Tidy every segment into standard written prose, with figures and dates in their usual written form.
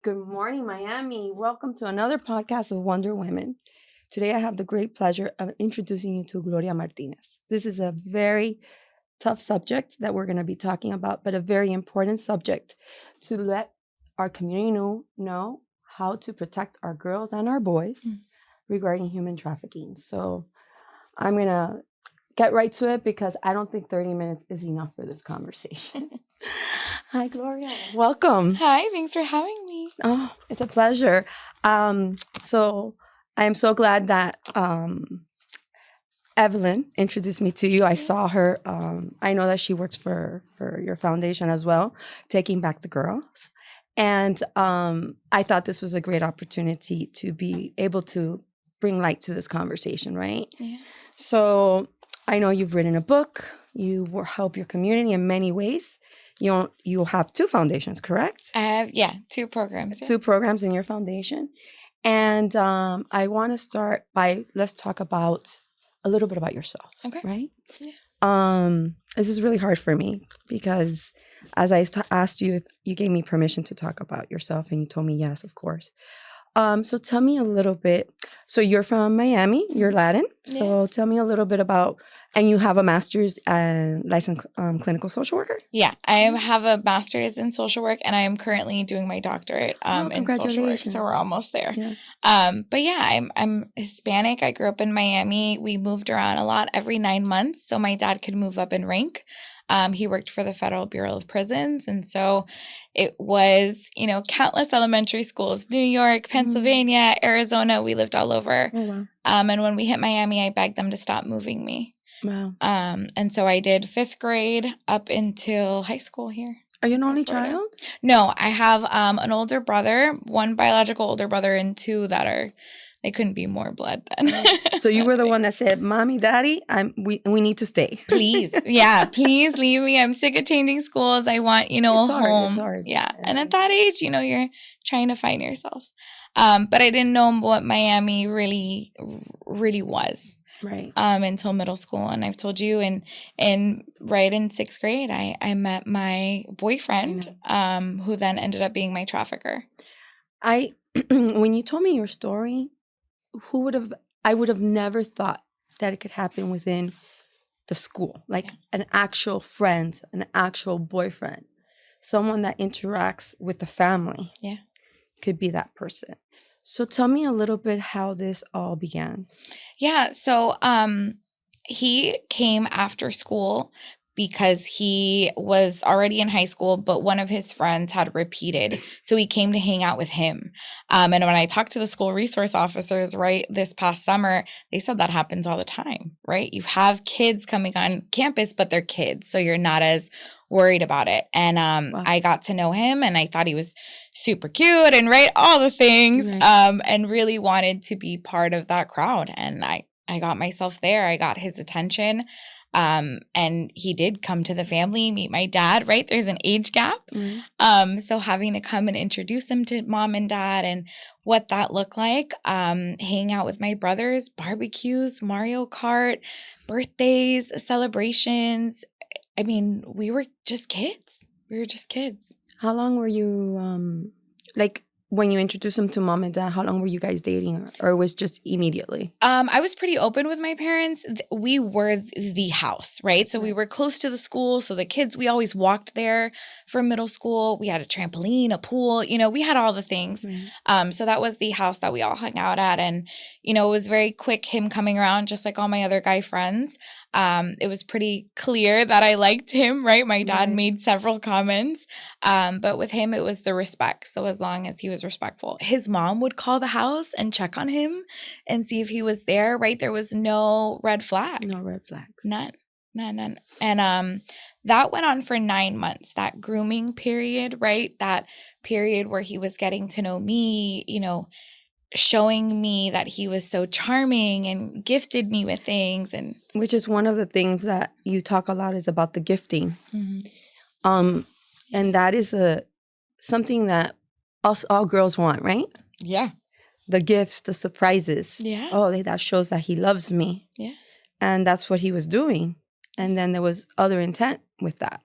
Good morning, Miami. Welcome to another podcast of Wonder Women. Today, I have the great pleasure of introducing you to Gloria Martinez. This is a very tough subject that we're going to be talking about, but a very important subject to let our community know how to protect our girls and our boys regarding human trafficking. So I'm going to get right to it because I don't think 30 minutes is enough for this conversation. Hi, Gloria. Welcome. Hi, thanks for having me. Oh, it's a pleasure. So I am so glad that Evelyn introduced me to you. I saw her. I know that she works for your foundation as well, Taking Back the Girls. And I thought this was a great opportunity to be able to bring light to this conversation, right? Yeah. So I know you've written a book. You will help your community in many ways. You have two foundations, correct? I have, two programs. Yeah. Two programs in your foundation. And I want to start by, let's talk about a little bit about yourself. Okay. Right? Yeah. This is really hard for me because as I asked you if you gave me permission to talk about yourself, and you told me yes, of course. So tell me a little bit. So you're from Miami, you're Latin. So tell me a little bit about, and you have a master's and licensed clinical social worker? Yeah, I have a master's in social work, and I am currently doing my doctorate in social work. So we're almost there. Yeah. But yeah, I'm Hispanic. I grew up in Miami. We moved around a lot every 9 months, so my dad could move up in rank. He worked for the Federal Bureau of Prisons. And so it was, countless elementary schools, New York, Pennsylvania, Arizona. We lived all over. Oh, wow. And when we hit Miami, I begged them to stop moving me. Wow. And so I did 5th grade up until high school here. Are you an only child? No, I have an older brother, one biological older brother, and two that are... They couldn't be more blood then. So you were the one that said, "Mommy, Daddy, we need to stay. Please. Yeah, please leave me. I'm sick of changing schools. I want, a home." It's hard. Yeah. And at that age, you're trying to find yourself. But I didn't know what Miami really, really was. Right. Until middle school. And I've told you, and right in 6th grade, I met my boyfriend, who then ended up being my trafficker. When you told me your story, I would have never thought that it could happen within the school, like an actual friend, an actual boyfriend, someone that interacts with the family. Yeah. Could be that person. So tell me a little bit how this all began. Yeah. So he came after school because he was already in high school, but one of his friends had repeated. So he came to hang out with him. And when I talked to the school resource officers, right, this past summer, they said that happens all the time, right? You have kids coming on campus, but they're kids. So you're not as worried about it. And wow. I got to know him, and I thought he was super cute and all the things, right. And really wanted to be part of that crowd. And I got myself there. I got his attention. And he did come to the family, meet my dad, right? There's an age gap. Mm-hmm. So having to come and introduce him to mom and dad and what that looked like, hang out with my brothers, barbecues, Mario Kart, birthdays, celebrations. I mean, we were just kids. How long were you, when you introduced him to mom and dad, how long were you guys dating, or it was just immediately? I was pretty open with my parents. We were the house, right? So we were close to the school. So the kids, we always walked there for middle school. We had a trampoline, a pool, we had all the things. Mm-hmm. So that was the house that we all hung out at. And, it was very quick, him coming around, just like all my other guy friends. It was pretty clear that I liked him, right? My dad made several comments. But with him, it was the respect. So as long as he was respectful, his mom would call the house and check on him and see if he was there, right? There was no red flag. No red flags. None. And that went on for 9 months, that grooming period, right? That period where he was getting to know me, showing me that he was so charming and gifted me with things. And which is one of the things that you talk a lot is about the gifting. Mm-hmm. And that is something that all girls want, right? Yeah. The gifts, the surprises. Yeah. Oh, that shows that he loves me. Yeah. And that's what he was doing. And then there was other intent with that.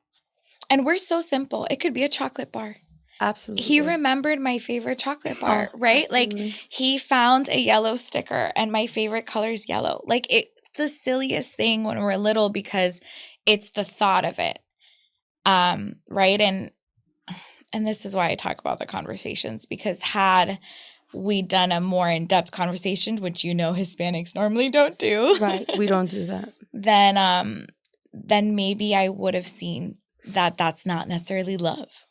And we're so simple. It could be a chocolate bar. Absolutely. He remembered my favorite chocolate bar, right? Absolutely. Like he found a yellow sticker and my favorite color is yellow. Like it's the silliest thing when we're little because it's the thought of it. Right. And this is why I talk about the conversations, because had we done a more in-depth conversation, which Hispanics normally don't do. Right. We don't do that. Then maybe I would have seen that that's not necessarily love.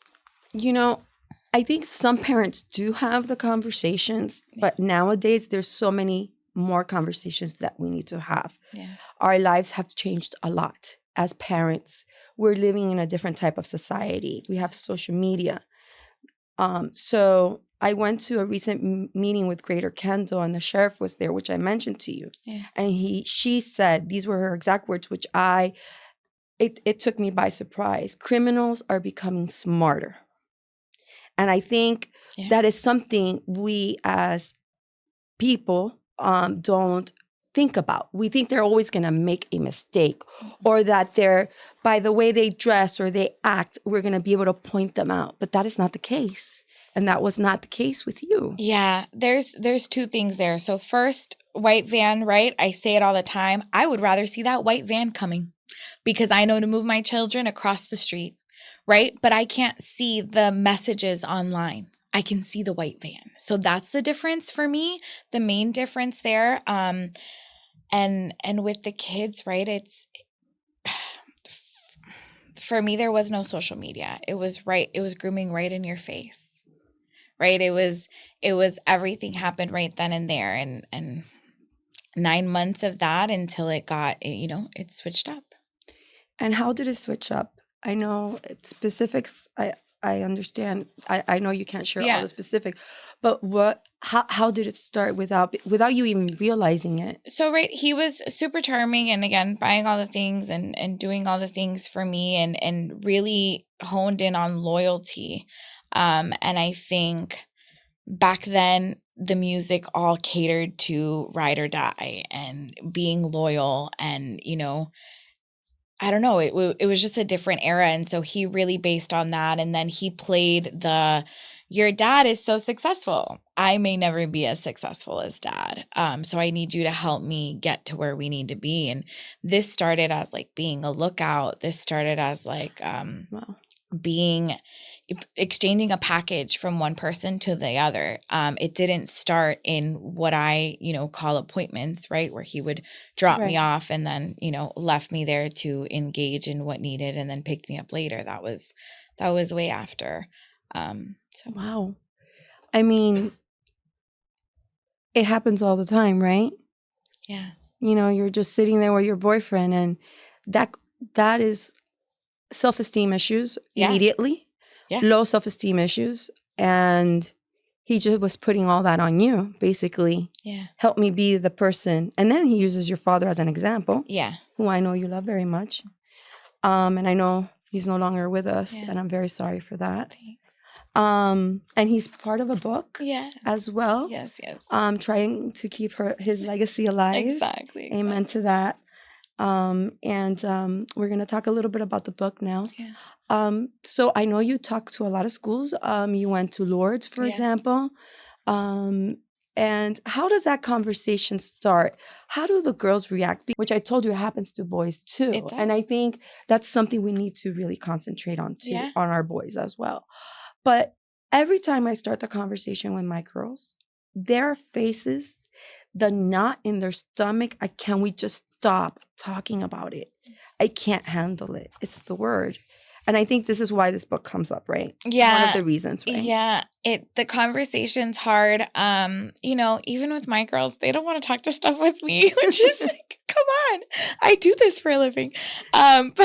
I think some parents do have the conversations, but nowadays there's so many more conversations that we need to have. Yeah. Our lives have changed a lot as parents. We're living in a different type of society. We have social media. So I went to a recent meeting with Greater Kendall, and the sheriff was there, which I mentioned to you. Yeah. And she said, these were her exact words, which it took me by surprise. Criminals are becoming smarter. And I think that is something we as people don't think about. We think they're always going to make a mistake, or that they're, by the way they dress or they act, we're going to be able to point them out. But that is not the case. And that was not the case with you. Yeah, there's two things there. So first, white van, right? I say it all the time. I would rather see that white van coming because I know to move my children across the street, right? But I can't see the messages online. I can see the white van. So that's the difference for me, the main difference there. And with the kids, right? It's for me, there was no social media. It was grooming right in your face. Right. It was everything happened right then and there. And 9 months of that until it got, it switched up. And how did it switch up? I know specifics. I understand. I know you can't share all the specifics, but how did it start without you even realizing it? So, right. He was super charming and again, buying all the things and doing all the things for me and really honed in on loyalty. And I think back then the music all catered to ride or die and being loyal and, I don't know, it was just a different era. And so he really based on that. And then he played your dad is so successful. I may never be as successful as dad. So I need you to help me get to where we need to be. And this started as like being a lookout. This started as like, exchanging a package from one person to the other. It didn't start in what I, call appointments, right? Where he would drop me off and then, left me there to engage in what needed and then picked me up later. That was way after. Wow. I mean, it happens all the time, right? Yeah. You're just sitting there with your boyfriend and that is self-esteem issues immediately. Yeah. Low self-esteem issues. And he just was putting all that on you, basically. Yeah. Help me be the person. And then he uses your father as an example. Yeah. Who I know you love very much. And I know he's no longer with us. And I'm very sorry for that. Thanks. And he's part of a book as well. Yes. Trying to keep his legacy alive. Exactly. Amen to that. And we're going to talk a little bit about the book now. Yeah. So I know you talked to a lot of schools. You went to Lourdes, for example. And how does that conversation start? How do the girls react? Which I told you it happens to boys too. And I think that's something we need to really concentrate on too, on our boys as well. But every time I start the conversation with my girls, their faces, the knot in their stomach, can we just stop talking about it? I can't handle it. It's the word. And I think this is why this book comes up, right? Yeah. One of the reasons, right? Yeah. The conversation's hard. Even with my girls, they don't want to talk to stuff with me, which is like, come on, I do this for a living. But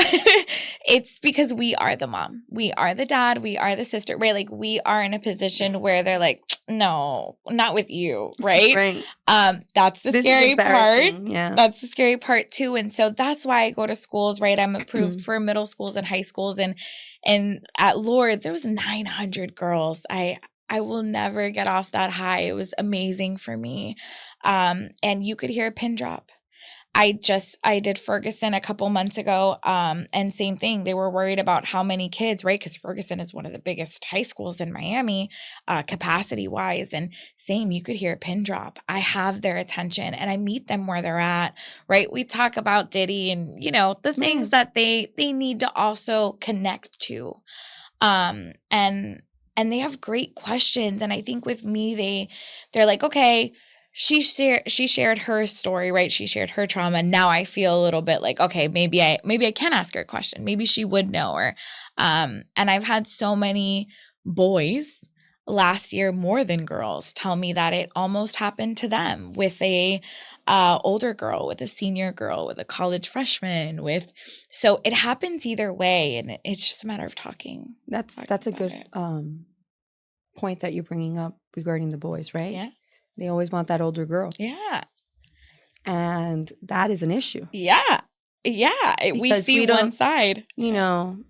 it's because we are the mom, we are the dad, we are the sister, right? Like we are in a position where they're like, no, not with you, right? Right. That's the scary part. Yeah. That's the scary part too. And so that's why I go to schools, right? I'm approved for middle schools and high schools. And at Lourdes, there was 900 girls. I will never get off that high. It was amazing for me. And you could hear a pin drop. I did Ferguson a couple months ago. And same thing. They were worried about how many kids, right? Because Ferguson is one of the biggest high schools in Miami, capacity wise. And same, you could hear a pin drop. I have their attention and I meet them where they're at, right? We talk about Diddy and, the things that they need to also connect to. And they have great questions. And I think with me, they're like, okay, she shared her story, right? She shared her trauma. Now I feel a little bit like, okay, maybe I can ask her a question. Maybe she would know. Or, and I've had so many boys last year, more than girls, tell me that it almost happened to them with a older girl, with a senior girl, with a college freshman, so it happens either way. And it's just a matter of talking. That's a good point that you're bringing up regarding the boys, right? Yeah. They always want that older girl. Yeah. And that is an issue. Yeah. Yeah. We see one side.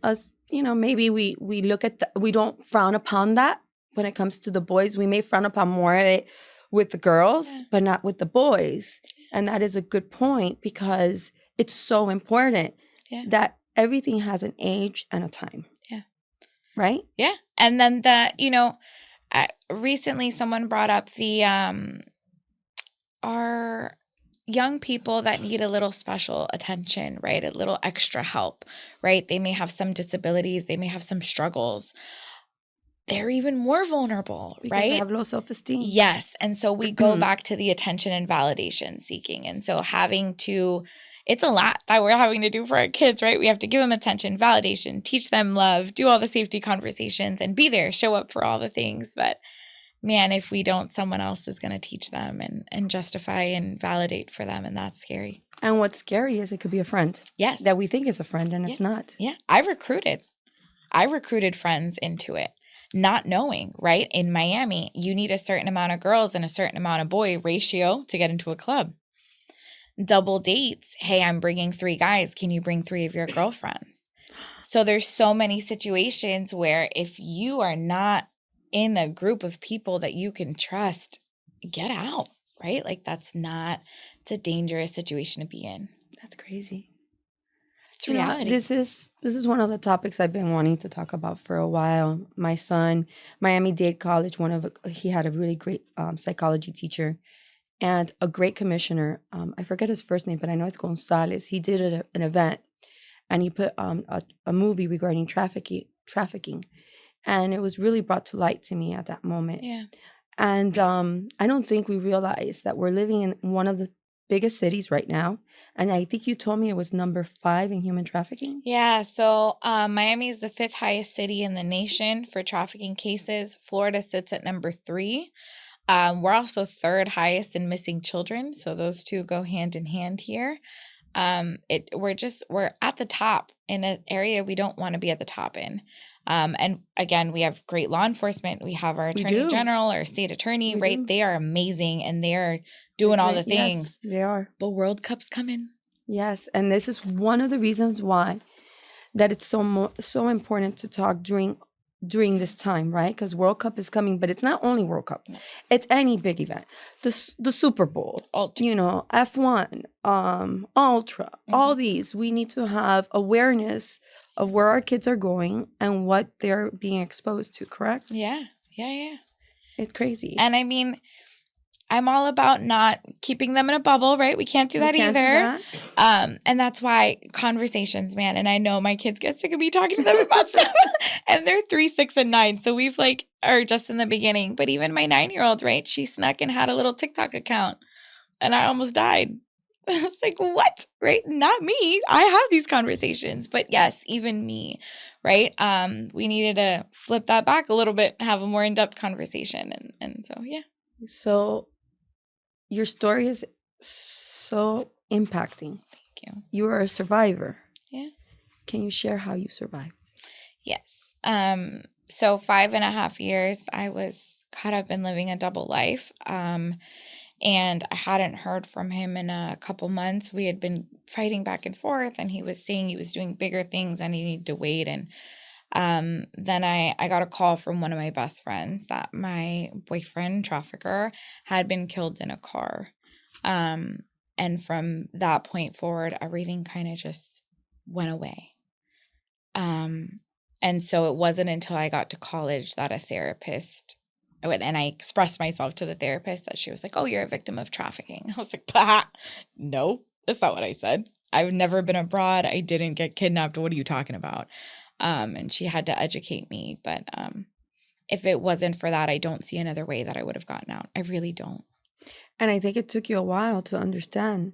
Us, maybe we look at we don't frown upon that when it comes to the boys. We may frown upon more with the girls, but not with the boys. And that is a good point because it's so important that everything has an age and a time. Yeah. Right? Yeah. And then recently someone brought up our young people that need a little special attention, right? A little extra help, right? They may have some disabilities. They may have some struggles. They're even more vulnerable, because right? They have low self-esteem. Yes. And so we go back to the attention and validation seeking. And so it's a lot that we're having to do for our kids, right? We have to give them attention, validation, teach them love, do all the safety conversations and be there, show up for all the things. But man, if we don't, someone else is going to teach them and justify and validate for them. And that's scary. And what's scary is it could be a friend. Yes. That we think is a friend and it's not. Yeah. I recruited friends into it, not knowing, right? In Miami, you need a certain amount of girls and a certain amount of boy ratio to get into a club. Double dates. Hey, I'm bringing 3 guys. Can you bring 3 of your girlfriends? So there's so many situations where if you are not in a group of people that you can trust, get out, right? Like it's a dangerous situation to be in. That's crazy. It's reality. This is one of the topics I've been wanting to talk about for a while. My son, Miami-Dade College, he had a really great psychology teacher and a great commissioner. I forget his first name, but I know it's Gonzalez. He did an event and he put a movie regarding trafficking. And it was really brought to light to me at that moment. Yeah. And I don't think we realize that we're living in one of the biggest cities right now. And I think you told me it was number 5 in human trafficking. Yeah. So Miami is the 5th highest city in the nation for trafficking cases. Florida sits at number 3. We're also 3rd highest in missing children. So those two go hand in hand here. We're at the top in an area we don't want to be at the top in. And again, we have great law enforcement. We have our attorney general, our state attorney, right? They are amazing and they are doing all the things. Yes, they are. But World Cup's coming. Yes. And this is one of the reasons why that it's so important to talk during this time, right? Because World Cup is coming, but it's not only World Cup. It's any big event. The Super Bowl, F1, Ultra, all these. We need to have awareness of where our kids are going and what they're being exposed to, correct? Yeah. Yeah. It's crazy. And I mean, I'm all about not keeping them in a bubble, right? We can't do that either. And that's why conversations, man. And I know my kids get sick of me talking to them about stuff. And they're 3, 6, and 9. So we've are just in the beginning. But even my 9-year-old, right? She snuck and had a little TikTok account. And I almost died. I was like, what? Right? Not me. I have these conversations. But yes, even me, right? We needed to flip that back a little bit, have a more in-depth conversation. And so, yeah. So your story is so impacting. Thank you. You are a survivor. Yeah. Can you share how you survived? Yes. So 5.5 years, I was caught up in living a double life. And I hadn't heard from him in a couple months. We had been fighting back and forth, and he was saying he was doing bigger things and he needed to wait. And then I got a call from one of my best friends that my boyfriend, trafficker, had been killed in a car. And from that point forward, everything kind of just went away. And so it wasn't until I got to college that a therapist, and I expressed myself to the therapist, that she was like, oh, you're a victim of trafficking. I was like, bah, no, that's not what I said. I've never been abroad. I didn't get kidnapped. What are you talking about? And she had to educate me. But if it wasn't for that, I don't see another way that I would have gotten out. I really don't. And I think it took you a while to understand.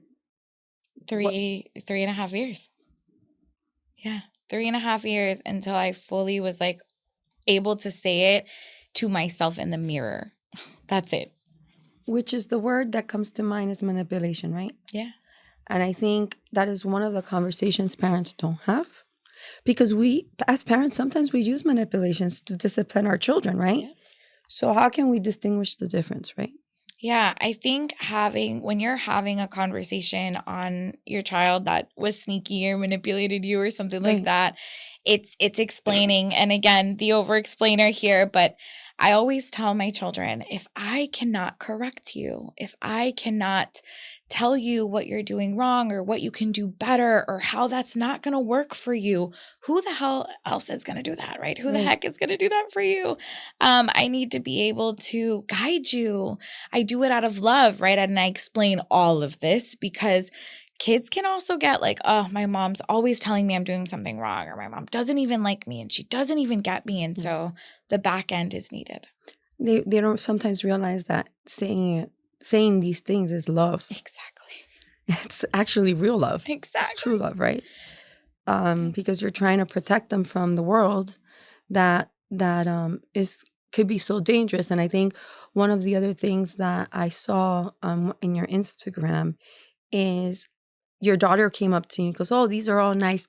3.5 years. Yeah. 3.5 years until I fully was like able to say it to myself in the mirror. That's it. Which is the word that comes to mind is manipulation, right? Yeah. And I think that is one of the conversations parents don't have. Because we, as parents, sometimes we use manipulations to discipline our children, right? Yeah. So how can we distinguish the difference, right? Yeah, I think when you're having a conversation on your child that was sneaky or manipulated you or something like that, it's explaining. And again, the over-explainer here, but I always tell my children, if I cannot correct you, if I cannot tell you what you're doing wrong or what you can do better or how that's not going to work for you, who the hell else is going to do that, right? Who the heck is going to do that for you? I need to be able to guide you. I do it out of love, right? And I explain all of this because kids can also get like, oh, my mom's always telling me I'm doing something wrong, or my mom doesn't even like me and she doesn't even get me. And so the back end is needed. They don't sometimes realize that saying these things is love. Exactly. It's actually real love. Exactly. It's true love, right? Because you're trying to protect them from the world that could be so dangerous. And I think one of the other things that I saw in your Instagram is your daughter came up to you and goes, oh, these are all nice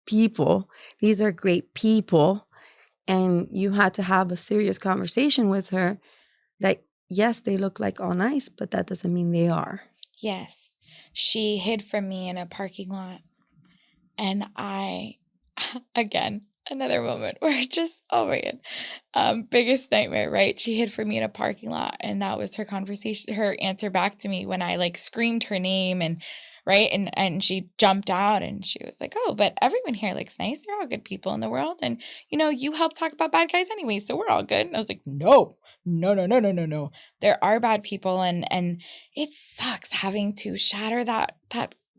people. These are great people. And you had to have a serious conversation with her that, yes, they look like all nice, but that doesn't mean they are. Yes. She hid from me in a parking lot. And again, another moment where just, oh my God, biggest nightmare, right? She hid from me in a parking lot, and that was her conversation, her answer back to me when I like screamed her name, and right, and she jumped out and she was like, oh, but everyone here looks nice. They're all good people in the world, and you help talk about bad guys anyway, so we're all good. And I was like, no. There are bad people, and it sucks having to shatter that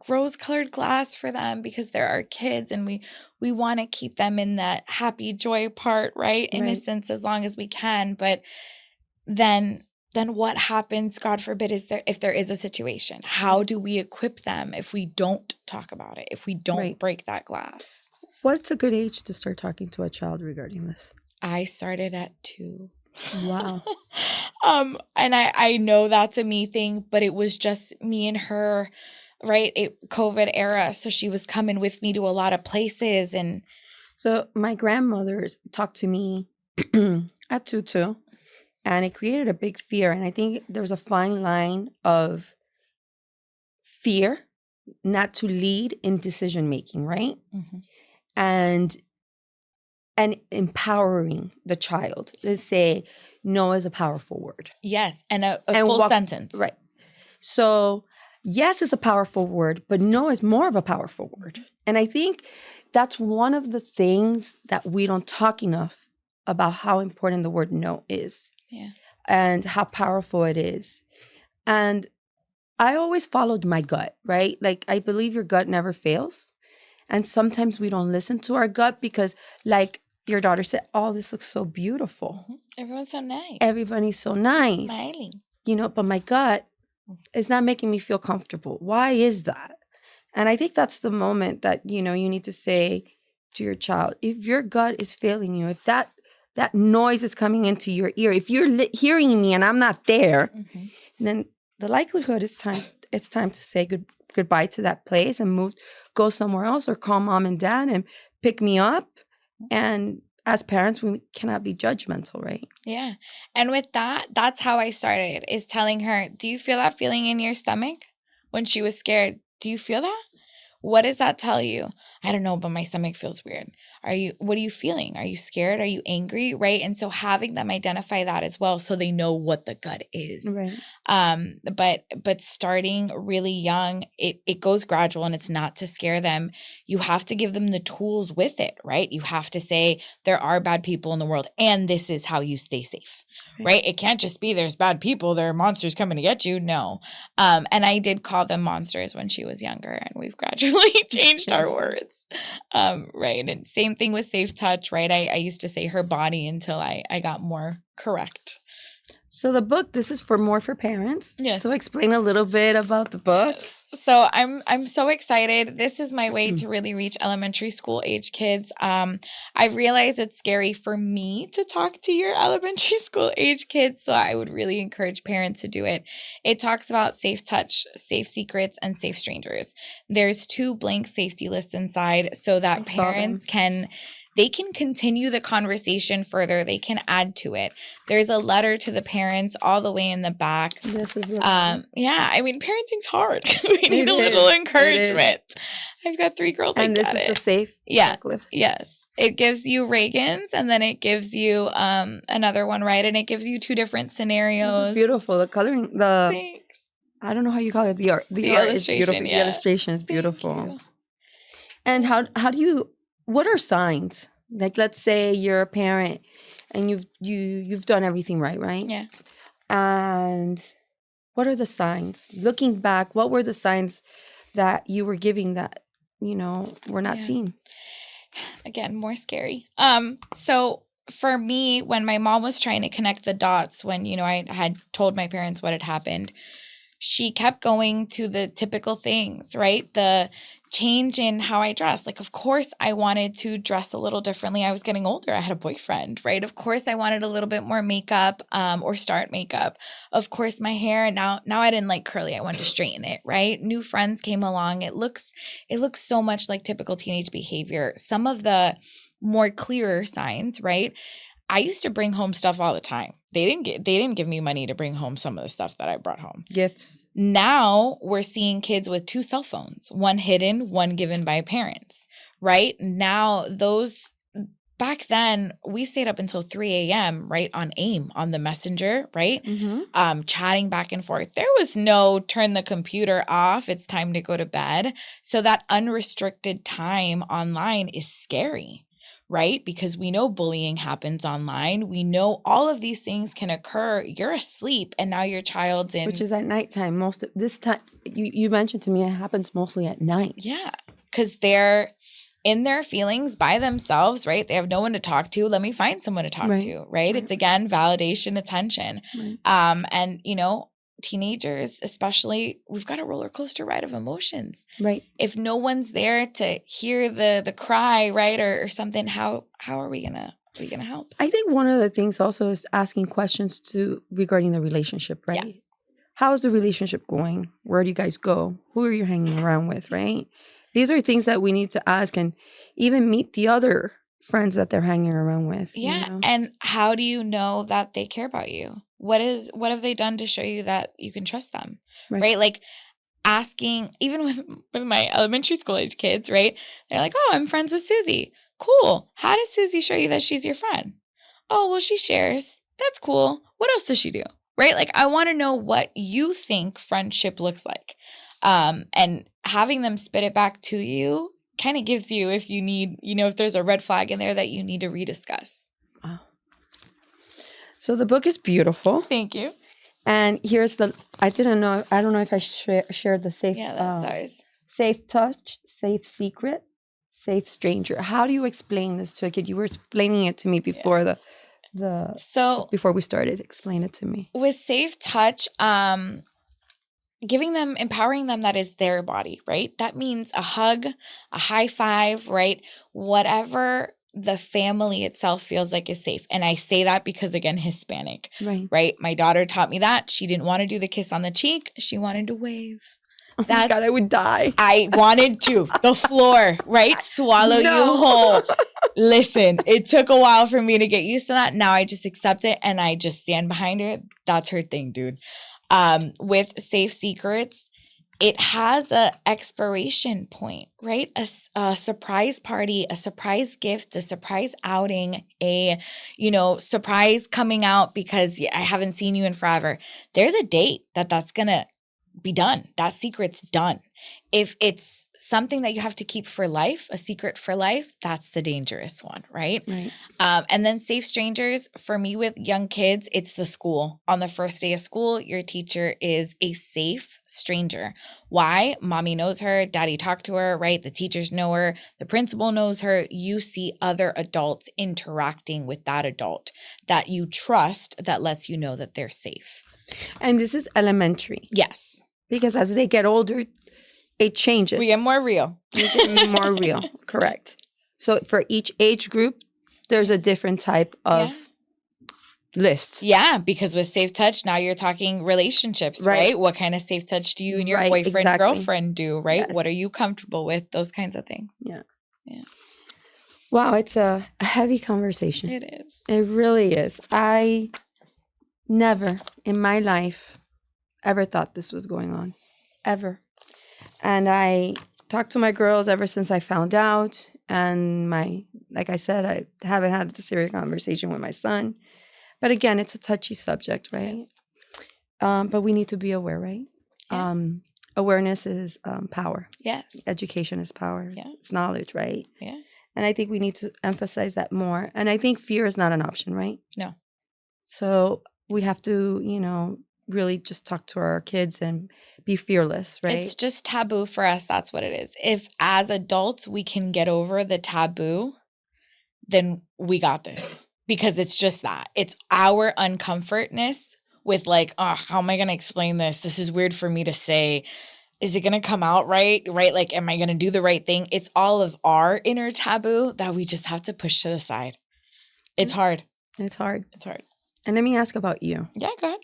rose-colored glass for them because there are kids and we want to keep them in that happy joy part, right? Innocence as long as we can. But then what happens, God forbid, if there is a situation? How do we equip them if we don't talk about it, if we don't break that glass? What's a good age to start talking to a child regarding this? I started at 2. Wow. And I know that's a me thing, but it was just me and her, right? COVID era. So she was coming with me to a lot of places. And so my grandmothers talked to me at 2 too, and it created a big fear. And I think there's a fine line of fear not to lead in decision making, right? Mm-hmm. And empowering the child. Let's say no is a powerful word. Yes, and a full sentence. Right. So yes is a powerful word, but no is more of a powerful word. And I think that's one of the things that we don't talk enough about, how important the word no is. Yeah. And how powerful it is. And I always followed my gut, right? Like, I believe your gut never fails. And sometimes we don't listen to our gut because, like your daughter said, oh, this looks so beautiful. Mm-hmm. Everyone's so nice. Everybody's so nice. Smiling. But my gut is not making me feel comfortable. Why is that? And I think that's the moment that, you need to say to your child, if your gut is failing you, if that noise is coming into your ear, if you're hearing me and I'm not there, then the likelihood is it's time to say goodbye to that place and go somewhere else, or call mom and dad and pick me up. And as parents, we cannot be judgmental, right? Yeah. And with that's how I started, is telling her, do you feel that feeling in your stomach when she was scared? Do you feel that? What does that tell you? I don't know, but my stomach feels weird. What are you feeling? Are you scared? Are you angry? Right. And so having them identify that as well, so they know what the gut is. Right. But starting really young, it goes gradual, and it's not to scare them. You have to give them the tools with it, right? You have to say there are bad people in the world, and this is how you stay safe, right? It can't just be there's bad people, there are monsters coming to get you. No. And I did call them monsters when she was younger, and we've gradually changed our words. Right. And same thing with safe touch, right? I used to say her body until I got more correct. So the book, this is for parents. Yes. So explain a little bit about the book. Yes. So I'm so excited. This is my way to really reach elementary school age kids. I realize it's scary for me to talk to your elementary school age kids, so I would really encourage parents to do it. It talks about safe touch, safe secrets, and safe strangers. There's 2 blank safety lists inside so that parents can continue the conversation further. They can add to it. There's a letter to the parents all the way in the back. This is yeah, I mean, parenting's hard. We need a little encouragement. I've got 3 girls and like this that. is the safe checklist. Yes. It gives you Reagan's, and then it gives you another one, right? And it gives you 2 different scenarios. This is beautiful. The coloring, Thanks. I don't know how you call it. The art is beautiful. Yeah. The illustration is beautiful. And how do you? What are signs? Like, let's say you're a parent and you've done everything right? Yeah. And what are the signs? Looking back, what were the signs that you were giving that, were not seen? Again, more scary. So for me, when my mom was trying to connect the dots, when, I had told my parents what had happened, she kept going to the typical things, right? The change in how I dress. Like, of course, I wanted to dress a little differently. I was getting older. I had a boyfriend, right? Of course, I wanted a little bit more makeup or start makeup. Of course, my hair. Now I didn't like curly. I wanted to straighten it, right? New friends came along. It looks so much like typical teenage behavior. Some of the more clearer signs, right? I used to bring home stuff all the time. They didn't give me money to bring home some of the stuff that I brought home. Gifts. Now we're seeing kids with 2 cell phones, one hidden, one given by parents, right? Now back then we stayed up until 3 a.m., right? On AIM, on the messenger, right? Mm-hmm. Chatting back and forth. There was no turn the computer off. It's time to go to bed. So that unrestricted time online is scary. Right? Because we know bullying happens online. We know all of these things can occur. You're asleep and now your child's in. Which is at nighttime. Most of this time, you mentioned to me, it happens mostly at night. Yeah. Because they're in their feelings by themselves, right? They have no one to talk to. Let me find someone to talk to, right? It's again, validation, attention. Right. And teenagers, especially, we've got a roller coaster ride of emotions. Right. If no one's there to hear the cry, right, or something, how are we gonna help? I think one of the things also is asking questions regarding the relationship, right? Yeah. How is the relationship going? Where do you guys go? Who are you hanging around with, right? These are things that we need to ask, and even meet the other friends that they're hanging around with. Yeah. And how do you know that they care about you? What have they done to show you that you can trust them? Right? Like asking, even with my elementary school age kids, right? They're like, oh, I'm friends with Susie. Cool. How does Susie show you that she's your friend? Oh, well, she shares. That's cool. What else does she do? Right? Like, I want to know what you think friendship looks like. And having them spit it back to you kind of gives you, if you need, if there's a red flag in there that you need to rediscuss. Wow. So the book is beautiful. Thank you. And here's I don't know if I shared the safe. Yeah, that's ours. Safe touch, safe secret, safe stranger. How do you explain this to a kid? You were explaining it to me before before we started. Explain it to me. With safe touch, empowering them that is their body, right? That means a hug, a high five, right? Whatever the family itself feels like is safe. And I say that because, again, Hispanic, right? My daughter taught me that. She didn't want to do the kiss on the cheek. She wanted to wave. Oh my God, I would die. I wanted to. The floor, right? Swallow you whole. Listen, it took a while for me to get used to that. Now I just accept it and I just stand behind her. That's her thing, dude. With safe secrets, it has a expiration point, right? A surprise party, a surprise gift, a surprise outing, a, surprise coming out because I haven't seen you in forever. There's a date that's going to be done. That secret's done. If it's something that you have to keep for life, a secret for life, that's the dangerous one, right? Right. And then safe strangers, for me with young kids, it's the school. On the first day of school, your teacher is a safe stranger. Why? Mommy knows her, daddy talked to her, right? The teachers know her, the principal knows her. You see other adults interacting with that adult that you trust, that lets you know that they're safe. And this is elementary. Yes. Because as they get older, it changes. We get more real. We get more real. Correct. So for each age group, there's a different type of list. Yeah, because with safe touch, now you're talking relationships, right? What kind of safe touch do you and your boyfriend, girlfriend do, right? Yes. What are you comfortable with? Those kinds of things. Yeah. Wow, it's a heavy conversation. It is. It really is. I never in my life ever thought this was going on. Ever. And I talked to my girls ever since I found out. And like I said, I haven't had a serious conversation with my son. But again, it's a touchy subject, right? Yes. But we need to be aware, right? Yeah. Awareness is power. Yes. Education is power. Yeah. It's knowledge, right? Yeah. And I think we need to emphasize that more. And I think fear is not an option, right? No. So we have to, really just talk to our kids and be fearless, right? It's just taboo for us. That's what it is. If as adults we can get over the taboo, then we got this. Because it's just that. It's our uncomfortness with like, how am I going to explain this? This is weird for me to say. Is it going to come out right? Right? Like, am I going to do the right thing? It's all of our inner taboo that we just have to push to the side. It's hard. It's hard. It's hard. And let me ask about you. Yeah, go ahead.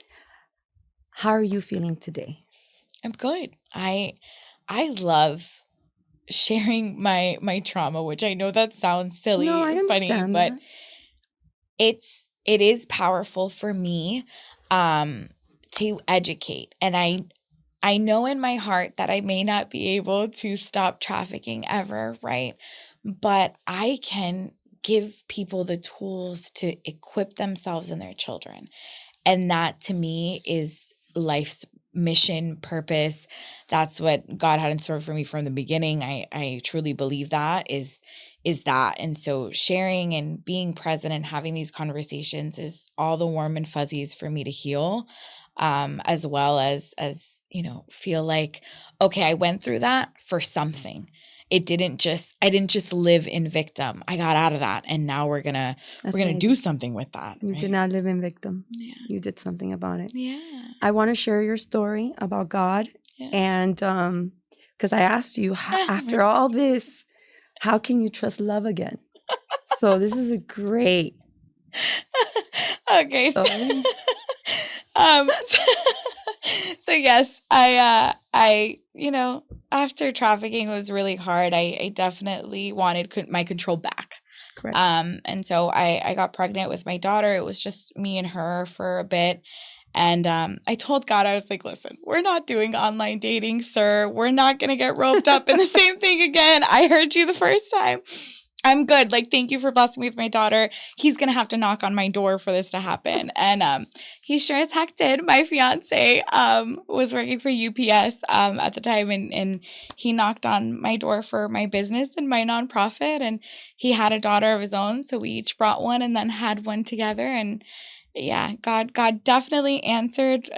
How are you feeling today? I'm good. I love sharing my trauma, which I know that sounds silly and funny, but it is powerful for me to educate. And I know in my heart that I may not be able to stop trafficking ever, right? But I can give people the tools to equip themselves and their children. And that to me is life's mission, purpose. That's what God had in store for me from the beginning. I truly believe that is that. And so sharing and being present and having these conversations is all the warm and fuzzies for me to heal, as well as feel like, okay, I went through that for something. I didn't just live in victim. I got out of that. And now we're going to do something with that. You did not live in victim. Yeah. You did something about it. Yeah. I want to share your story about God. Yeah. And because I asked you, after all this, how can you trust love again? So this is a great. Okay. So yes, I after trafficking was really hard. I definitely wanted my control back. Correct. And so I got pregnant with my daughter. It was just me and her for a bit. And I told God, I was like, listen, we're not doing online dating, sir. We're not going to get roped up in the same thing again. I heard you the first time. I'm good. Like, thank you for blessing me with my daughter. He's going to have to knock on my door for this to happen. And he sure as heck did. My fiance was working for UPS at the time, and he knocked on my door for my business and my nonprofit. And he had a daughter of his own. So we each brought one and then had one together. And yeah, God definitely answered,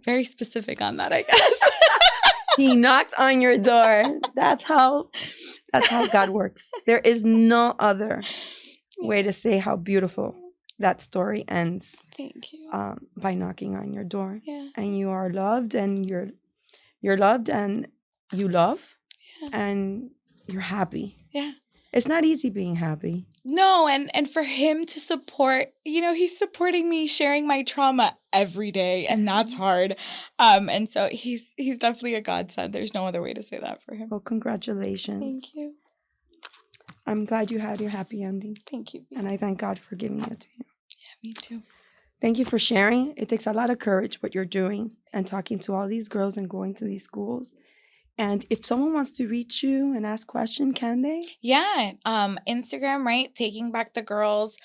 very specific on that, I guess. He knocked on your door. That's how God works. There is no other way to say how beautiful that story ends. Thank you. By knocking on your door. Yeah. And you are loved, and you're loved, and you love, and you're happy. Yeah. It's not easy being happy. No, and for him to support, he's supporting me sharing my trauma every day, and that's hard. And so he's definitely a godsend. There's no other way to say that for him. Well, congratulations. Thank you. I'm glad you had your happy ending. Thank you. And I thank God for giving it to you. Yeah, me too. Thank you for sharing. It takes a lot of courage what you're doing and talking to all these girls and going to these schools. And if someone wants to reach you and ask questions, can they? Yeah. Instagram, right? Taking Back the Girls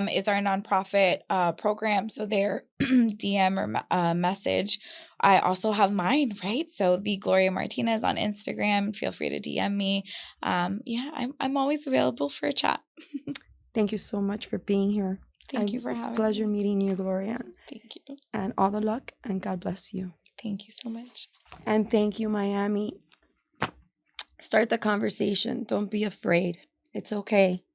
is our nonprofit program. So their DM or message. I also have mine, right? So the Gloria Martinez on Instagram. Feel free to DM me. I'm always available for a chat. Thank you so much for being here. Thank you for It's a having pleasure me. meeting you, Gloria. Thank you. And all the luck, and God bless you. Thank you so much. And thank you, Miami. Start the conversation. Don't be afraid. It's okay.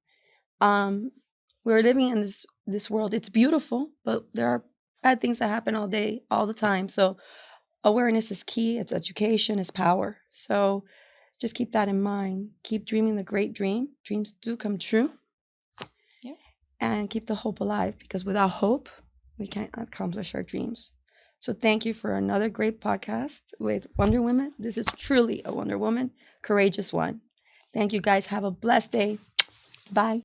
We're living in this world. It's beautiful, but there are bad things that happen all day, all the time. So awareness is key. It's education, it's power. So just keep that in mind. Keep dreaming the great dream. Dreams do come true. Yeah. And keep the hope alive, because without hope, we can't accomplish our dreams. So thank you for another great podcast with Wonder Woman. This is truly a Wonder Woman, courageous one. Thank you, guys. Have a blessed day. Bye.